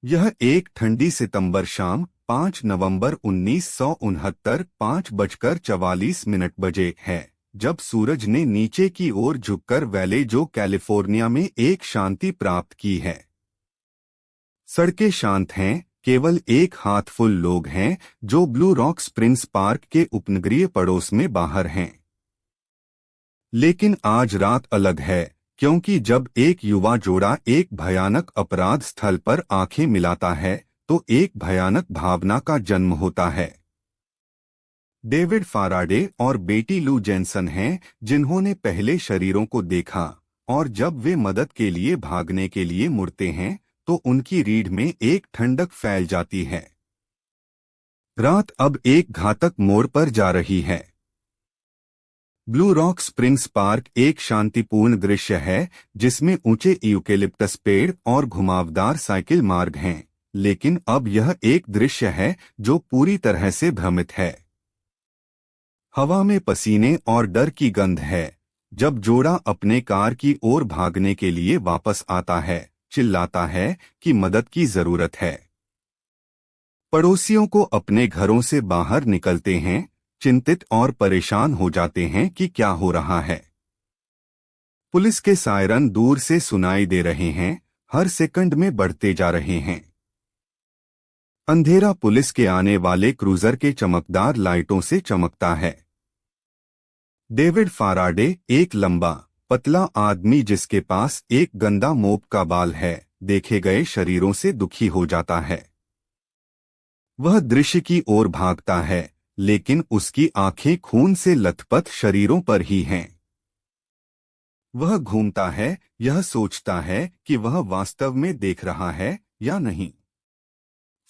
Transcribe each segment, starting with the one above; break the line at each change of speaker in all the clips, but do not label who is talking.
यह एक ठंडी सितंबर शाम 5 नवंबर 1969 5:44 बजे है जब सूरज ने नीचे की ओर झुककर वैलेजो कैलिफोर्निया में एक शांति प्राप्त की है। सड़कें शांत हैं, केवल एक हाथफुल लोग हैं जो ब्लू रॉक स्प्रिंग्स पार्क के उपनगरीय पड़ोस में बाहर हैं। लेकिन आज रात अलग है, क्योंकि जब एक युवा जोड़ा एक भयानक अपराध स्थल पर आंखें मिलाता है तो एक भयानक भावना का जन्म होता है। डेविड फाराडे और बेटी लू जेनसन हैं जिन्होंने पहले शरीरों को देखा, और जब वे मदद के लिए भागने के लिए मुड़ते हैं तो उनकी रीढ़ में एक ठंडक फैल जाती है। रात अब एक घातक मोड़ पर जा रही है। ब्लू रॉक स्प्रिंग्स पार्क एक शांतिपूर्ण दृश्य है जिसमें ऊंचे यूकेलिप्टस पेड़ और घुमावदार साइकिल मार्ग हैं, लेकिन अब यह एक दृश्य है जो पूरी तरह से भ्रमित है। हवा में पसीने और डर की गंध है। जब जोड़ा अपने कार की ओर भागने के लिए वापस आता है, चिल्लाता है कि मदद की जरूरत है। पड़ोसियों को अपने घरों से बाहर निकलते हैं, चिंतित और परेशान हो जाते हैं कि क्या हो रहा है। पुलिस के सायरन दूर से सुनाई दे रहे हैं, हर सेकंड में बढ़ते जा रहे हैं। अंधेरा पुलिस के आने वाले क्रूजर के चमकदार लाइटों से चमकता है। डेविड फाराडे, एक लंबा पतला आदमी जिसके पास एक गंदा मोप का बाल है, देखे गए शरीरों से दुखी हो जाता है। वह दृश्य की ओर भागता है, लेकिन उसकी आंखें खून से लथपथ शरीरों पर ही हैं। वह घूमता है, यह सोचता है कि वह वास्तव में देख रहा है या नहीं।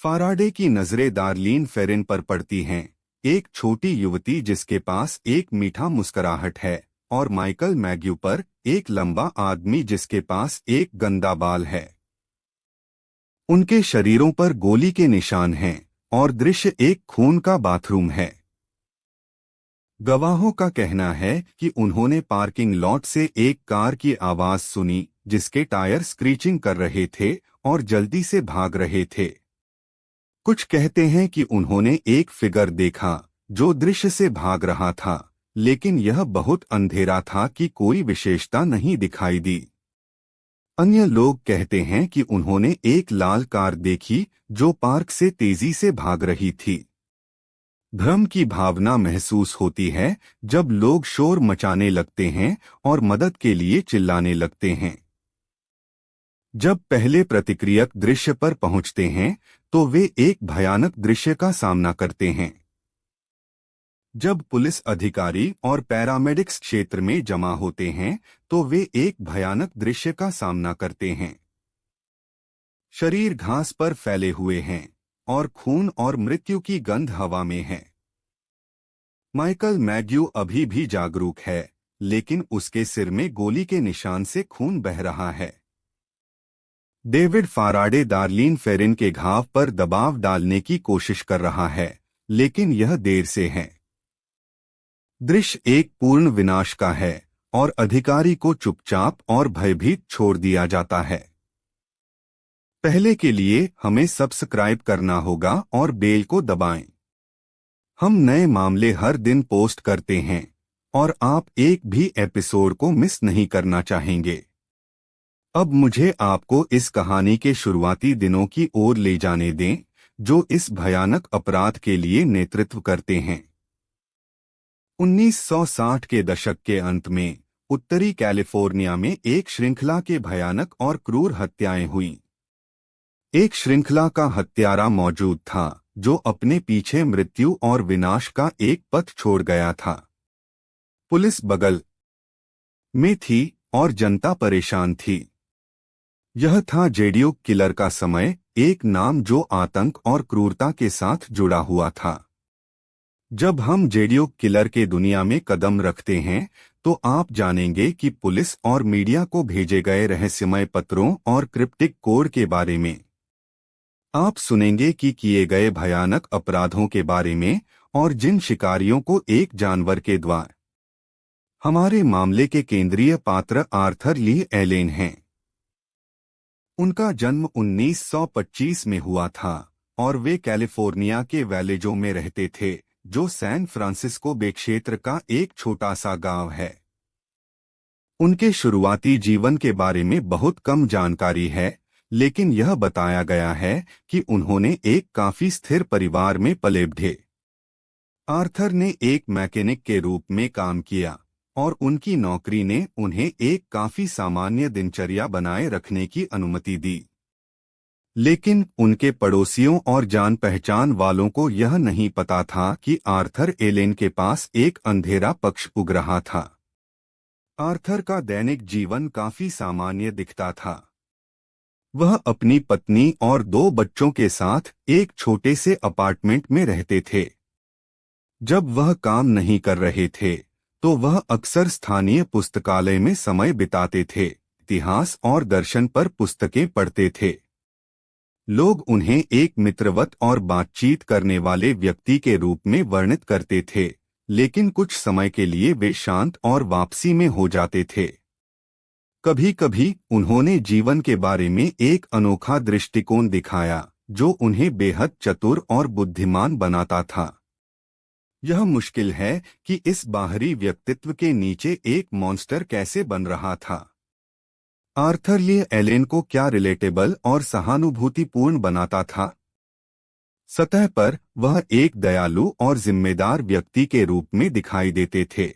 फाराडे की नजरें डार्लीन फेरिन पर पड़ती हैं, एक छोटी युवती जिसके पास एक मीठा मुस्कुराहट है, और माइकल मैग्यू पर, एक लंबा आदमी जिसके पास एक गंदा बाल है। उनके शरीरों पर गोली के निशान हैं, और दृश्य एक खून का बाथरूम है। गवाहों का कहना है कि उन्होंने पार्किंग लॉट से एक कार की आवाज सुनी जिसके टायर स्क्रीचिंग कर रहे थे और जल्दी से भाग रहे थे। कुछ कहते हैं कि उन्होंने एक फिगर देखा जो दृश्य से भाग रहा था, लेकिन यह बहुत अंधेरा था कि कोई विशेषता नहीं दिखाई दी। अन्य लोग कहते हैं कि उन्होंने एक लाल कार देखी जो पार्क से तेजी से भाग रही थी। भ्रम की भावना महसूस होती है जब लोग शोर मचाने लगते हैं और मदद के लिए चिल्लाने लगते हैं। जब पहले प्रतिक्रियक दृश्य पर पहुंचते हैं तो वे एक भयानक दृश्य का सामना करते हैं। जब पुलिस अधिकारी और पैरामेडिक्स क्षेत्र में जमा होते हैं तो वे एक भयानक दृश्य का सामना करते हैं। शरीर घास पर फैले हुए हैं और खून और मृत्यु की गंध हवा में है। माइकल मैग्यू अभी भी जागरूक है, लेकिन उसके सिर में गोली के निशान से खून बह रहा है। डेविड फाराडे डार्लीन फेरिन के घाव पर दबाव डालने की कोशिश कर रहा है, लेकिन यह देर से है। दृश्य एक पूर्ण विनाश का है और अधिकारी को चुपचाप और भयभीत छोड़ दिया जाता है। पहले के लिए हमें सब्सक्राइब करना होगा और बेल को दबाएं। हम नए मामले हर दिन पोस्ट करते हैं और आप एक भी एपिसोड को मिस नहीं करना चाहेंगे। अब मुझे आपको इस कहानी के शुरुआती दिनों की ओर ले जाने दें जो इस भयानक अपराध के लिए नेतृत्व करते हैं। 1960 के दशक के अंत में उत्तरी कैलिफोर्निया में एक श्रृंखला के भयानक और क्रूर हत्याएं हुईं। एक श्रृंखला का हत्यारा मौजूद था जो अपने पीछे मृत्यु और विनाश का एक पथ छोड़ गया था। पुलिस बगल में थी और जनता परेशान थी। यह था जेडियो किलर का समय, एक नाम जो आतंक और क्रूरता के साथ जुड़ा हुआ था। जब हम जेडियो किलर के दुनिया में कदम रखते हैं तो आप जानेंगे कि पुलिस और मीडिया को भेजे गए रहस्यमय पत्रों और क्रिप्टिक कोड के बारे में। आप सुनेंगे कि किए गए भयानक अपराधों के बारे में और जिन शिकारियों को एक जानवर के द्वारा। हमारे मामले के केंद्रीय पात्र आर्थर ली एलेन हैं। उनका जन्म 1925 में हुआ था और वे कैलिफोर्निया के वैलेजो में रहते थे, जो सैन फ्रांसिस्को बे क्षेत्र का एक छोटा सा गांव है। उनके शुरुआती जीवन के बारे में बहुत कम जानकारी है, लेकिन यह बताया गया है कि उन्होंने एक काफी स्थिर परिवार में पले बढ़े। आर्थर ने एक मैकेनिक के रूप में काम किया और उनकी नौकरी ने उन्हें एक काफी सामान्य दिनचर्या बनाए रखने की अनुमति दी। लेकिन उनके पड़ोसियों और जान पहचान वालों को यह नहीं पता था कि आर्थर एलेन के पास एक अंधेरा पक्ष उग रहा था। आर्थर का दैनिक जीवन काफी सामान्य दिखता था। वह अपनी पत्नी और 2 बच्चों के साथ एक छोटे से अपार्टमेंट में रहते थे। जब वह काम नहीं कर रहे थे तो वह अक्सर स्थानीय पुस्तकालय में समय बिताते थे, इतिहास और दर्शन पर पुस्तकें पढ़ते थे। लोग उन्हें एक मित्रवत और बातचीत करने वाले व्यक्ति के रूप में वर्णित करते थे, लेकिन कुछ समय के लिए वे शांत और वापसी में हो जाते थे। कभी कभी उन्होंने जीवन के बारे में एक अनोखा दृष्टिकोण दिखाया जो उन्हें बेहद चतुर और बुद्धिमान बनाता था। यह मुश्किल है कि इस बाहरी व्यक्तित्व के नीचे एक मॉन्स्टर कैसे बन रहा था। आर्थर ये एलेन को क्या रिलेटेबल और सहानुभूतिपूर्ण बनाता था? सतह पर वह एक दयालु और जिम्मेदार व्यक्ति के रूप में दिखाई देते थे।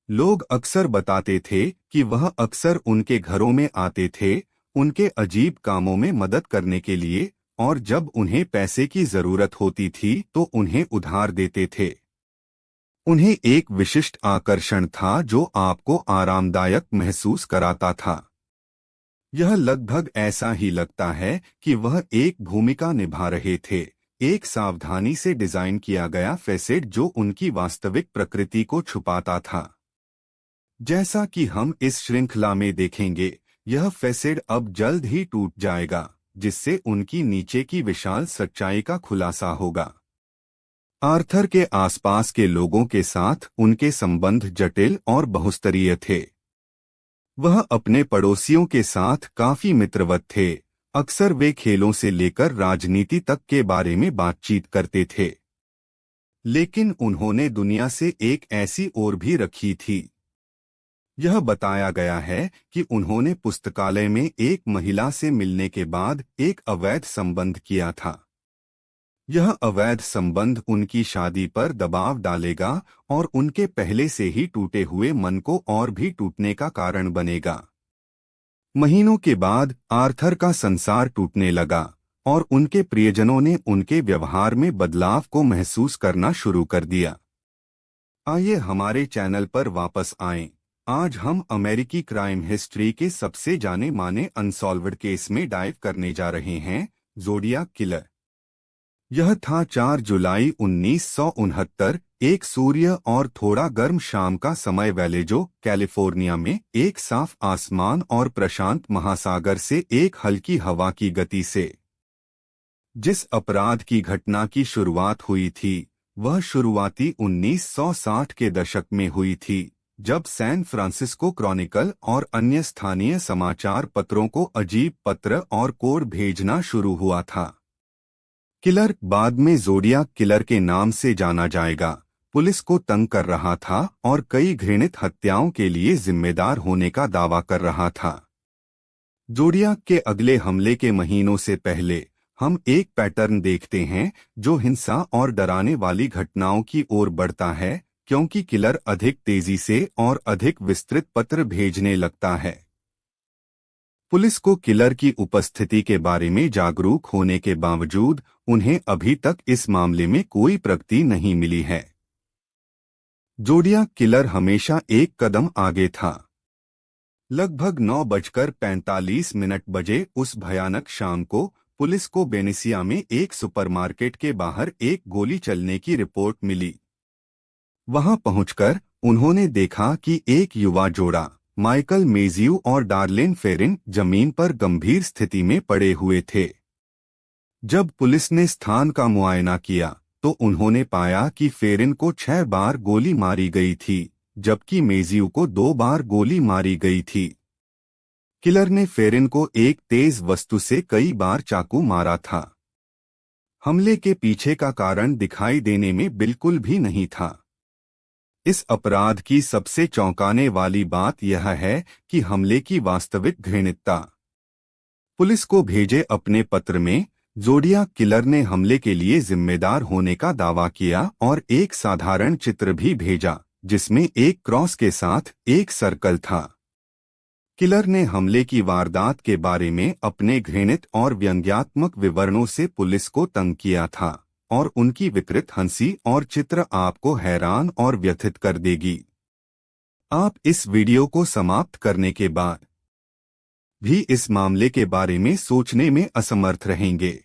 लोग अक्सर बताते थे कि वह अक्सर उनके घरों में आते थे, उनके अजीब कामों में मदद करने के लिए, और जब उन्हें पैसे की जरूरत होती थी तो उन्हें उधार देते थे। उन्हें एक विशिष्ट आकर्षण था जो आपको आरामदायक महसूस कराता था। यह लगभग ऐसा ही लगता है कि वह एक भूमिका निभा रहे थे, एक सावधानी से डिजाइन किया गया फैसेट जो उनकी वास्तविक प्रकृति को छुपाता था। जैसा कि हम इस श्रृंखला में देखेंगे, यह फैसेट अब जल्द ही टूट जाएगा, जिससे उनकी नीचे की विशाल सच्चाई का खुलासा होगा। आर्थर के आसपास के लोगों के साथ उनके संबंध जटिल और बहुस्तरीय थे। वह अपने पड़ोसियों के साथ काफी मित्रवत थे। अक्सर वे खेलों से लेकर राजनीति तक के बारे में बातचीत करते थे। लेकिन उन्होंने दुनिया से एक ऐसी ओर भी रखी थी। यह बताया गया है कि उन्होंने पुस्तकालय में एक महिला से मिलने के बाद एक अवैध संबंध किया था। यह अवैध संबंध उनकी शादी पर दबाव डालेगा और उनके पहले से ही टूटे हुए मन को और भी टूटने का कारण बनेगा। महीनों के बाद आर्थर का संसार टूटने लगा और उनके प्रियजनों ने उनके व्यवहार में बदलाव को महसूस करना शुरू कर दिया। आइए हमारे चैनल पर वापस आएं। आज हम अमेरिकी क्राइम हिस्ट्री के सबसे जाने माने अनसॉल्व्ड केस में डाइव करने जा रहे हैं, ज़ोडियाक किलर। यह था 4 जुलाई 1969, एक सूर्य और थोड़ा गर्म शाम का समय वैलेजो, कैलिफोर्निया में, एक साफ आसमान और प्रशांत महासागर से एक हल्की हवा की गति से। जिस अपराध की घटना की शुरुआत हुई थी वह शुरुआती 1960 के दशक में हुई थी, जब सैन फ्रांसिस्को क्रॉनिकल और अन्य स्थानीय समाचार पत्रों को अजीब पत्र और कोड भेजना शुरू हुआ था। किलर, बाद में ज़ोडियाक किलर के नाम से जाना जाएगा, पुलिस को तंग कर रहा था और कई घृणित हत्याओं के लिए जिम्मेदार होने का दावा कर रहा था। ज़ोडियाक के अगले हमले के महीनों से पहले हम एक पैटर्न देखते हैं जो हिंसा और डराने वाली घटनाओं की ओर बढ़ता है, क्योंकि किलर अधिक तेजी से और अधिक विस्तृत पत्र भेजने लगता है। पुलिस को किलर की उपस्थिति के बारे में जागरूक होने के बावजूद उन्हें अभी तक इस मामले में कोई प्रगति नहीं मिली है। ज़ोडियाक किलर हमेशा एक कदम आगे था। लगभग 9:45 बजे उस भयानक शाम को पुलिस को बेनेसिया में एक सुपरमार्केट के बाहर एक गोली चलने की रिपोर्ट मिली। वहां पहुंचकर उन्होंने देखा कि एक युवा जोड़ा, माइकल मेजियू और डार्लेन फेरिन, जमीन पर गंभीर स्थिति में पड़े हुए थे। जब पुलिस ने स्थान का मुआयना किया तो उन्होंने पाया कि फेरिन को 6 बार गोली मारी गई थी, जबकि मेजियू को 2 बार गोली मारी गई थी। किलर ने फेरिन को एक तेज वस्तु से कई बार चाकू मारा था। हमले के पीछे का कारण दिखाई देने में बिल्कुल भी नहीं था। इस अपराध की सबसे चौंकाने वाली बात यह है कि हमले की वास्तविक घृणितता। पुलिस को भेजे अपने पत्र में ज़ोडियाक किलर ने हमले के लिए जिम्मेदार होने का दावा किया और एक साधारण चित्र भी भेजा जिसमें एक क्रॉस के साथ एक सर्कल था। किलर ने हमले की वारदात के बारे में अपने घृणित और व्यंग्यात्मक विवरणों से पुलिस को तंग किया था और उनकी विकृत हंसी और चित्र आपको हैरान और व्यथित कर देगी। आप इस वीडियो को समाप्त करने के बाद भी इस मामले के बारे में सोचने में असमर्थ रहेंगे।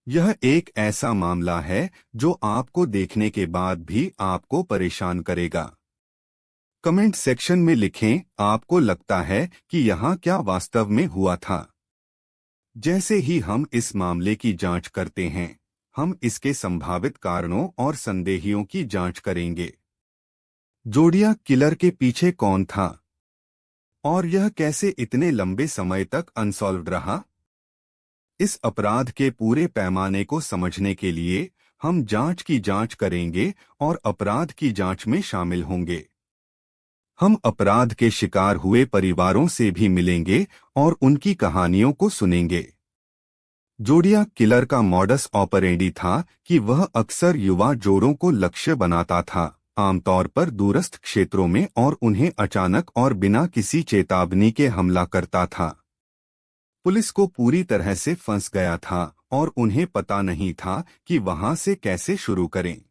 यह एक ऐसा मामला है जो आपको देखने के बाद भी आपको परेशान करेगा। कमेंट सेक्शन में लिखें, आपको लगता है कि यहाँ क्या वास्तव में हुआ था। जैसे ही हम इस मामले की जांच करते हैं, हम इसके संभावित कारणों और संदेहियों की जांच करेंगे। ज़ोडियाक किलर के पीछे कौन था और यह कैसे इतने लंबे समय तक अनसॉल्व्ड रहा? इस अपराध के पूरे पैमाने को समझने के लिए हम जांच की जांच करेंगे और अपराध की जांच में शामिल होंगे। हम अपराध के शिकार हुए परिवारों से भी मिलेंगे और उनकी कहानियों को सुनेंगे। ज़ोडियाक किलर का मॉडस ऑपरेंडी था कि वह अक्सर युवा जोड़ों को लक्ष्य बनाता था, आमतौर पर दूरस्थ क्षेत्रों में, और उन्हें अचानक और बिना किसी चेतावनी के हमला करता था। पुलिस को पूरी तरह से फंस गया था और उन्हें पता नहीं था कि वहां से कैसे शुरू करें।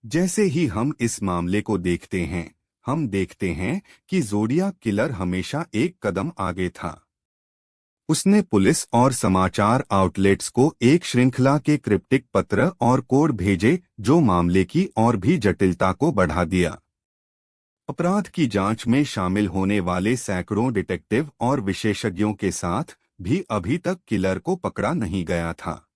जैसे ही हम इस मामले को देखते हैं, हम देखते हैं कि ज़ोडियाक किलर हमेशा एक कदम आगे था। उसने पुलिस और समाचार आउटलेट्स को एक श्रृंखला के क्रिप्टिक पत्र और कोड भेजे जो मामले की और भी जटिलता को बढ़ा दिया। अपराध की जांच में शामिल होने वाले सैकड़ों डिटेक्टिव और विशेषज्ञों के साथ भी अभी तक किलर को पकड़ा नहीं गया था।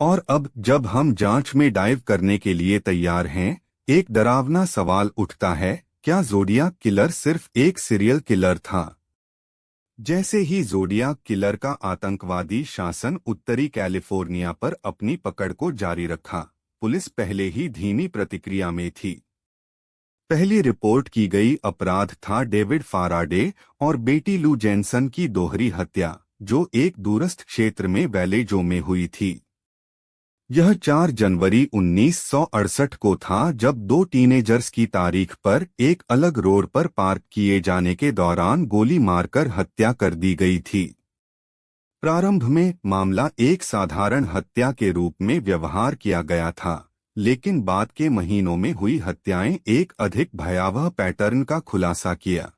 और अब जब हम जांच में डाइव करने के लिए तैयार हैं, एक डरावना सवाल उठता है, क्या ज़ोडियाक किलर सिर्फ एक सीरियल किलर था? जैसे ही ज़ोडियाक किलर का आतंकवादी शासन उत्तरी कैलिफोर्निया पर अपनी पकड़ को जारी रखा, पुलिस पहले ही धीमी प्रतिक्रिया में थी। पहली रिपोर्ट की गई अपराध था डेविड फाराडे और बेटी लू जेनसन की दोहरी हत्या, जो एक दूरस्थ क्षेत्र में वेलेजो में हुई थी। यह 4 जनवरी 1968 को था, जब 2 टीनेजर्स की तारीख पर एक अलग रोड पर पार्क किए जाने के दौरान गोली मारकर हत्या कर दी गई थी। प्रारंभ में मामला एक साधारण हत्या के रूप में व्यवहार किया गया था, लेकिन बाद के महीनों में हुई हत्याएं एक अधिक भयावह पैटर्न का खुलासा किया।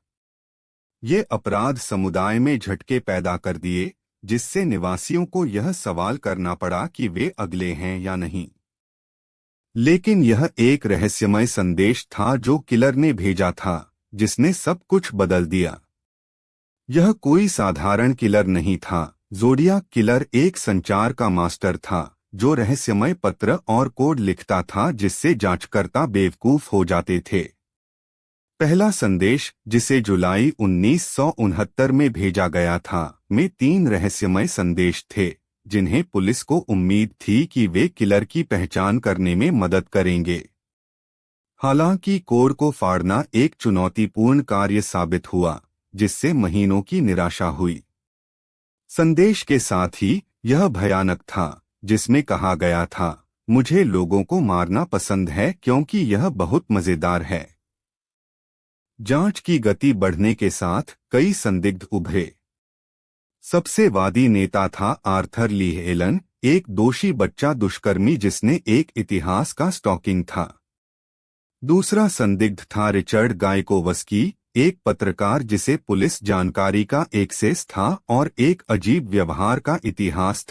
ये अपराध समुदाय में झटके पैदा कर दिए, जिससे निवासियों को यह सवाल करना पड़ा कि वे अगले हैं या नहीं। लेकिन यह एक रहस्यमय संदेश था जो किलर ने भेजा था, जिसने सब कुछ बदल दिया। यह कोई साधारण किलर नहीं था। ज़ोडियाक किलर एक संचार का मास्टर था, जो रहस्यमय पत्र और कोड लिखता था जिससे जांचकर्ता बेवकूफ हो जाते थे। पहला संदेश, जिसे जुलाई 1969 में भेजा गया था, में 3 रहस्यमय संदेश थे, जिन्हें पुलिस को उम्मीद थी कि वे किलर की पहचान करने में मदद करेंगे। हालांकि कोड को फाड़ना एक चुनौतीपूर्ण कार्य साबित हुआ, जिससे महीनों की निराशा हुई। संदेश के साथ ही यह भयानक था, जिसमें कहा गया था, मुझे लोगों को मारना पसंद है क्योंकि यह बहुत मजेदार है। जांच की गति बढ़ने के साथ कई संदिग्ध उभरे। सबसे वादी नेता था आर्थर ली हेलन, एक दोषी बच्चा दुष्कर्मी जिसने एक इतिहास का स्टॉकिंग था। दूसरा संदिग्ध था रिचर्ड गायकोवस्की, एक पत्रकार जिसे पुलिस जानकारी का एक्सेस था और एक अजीब व्यवहार का इतिहास था।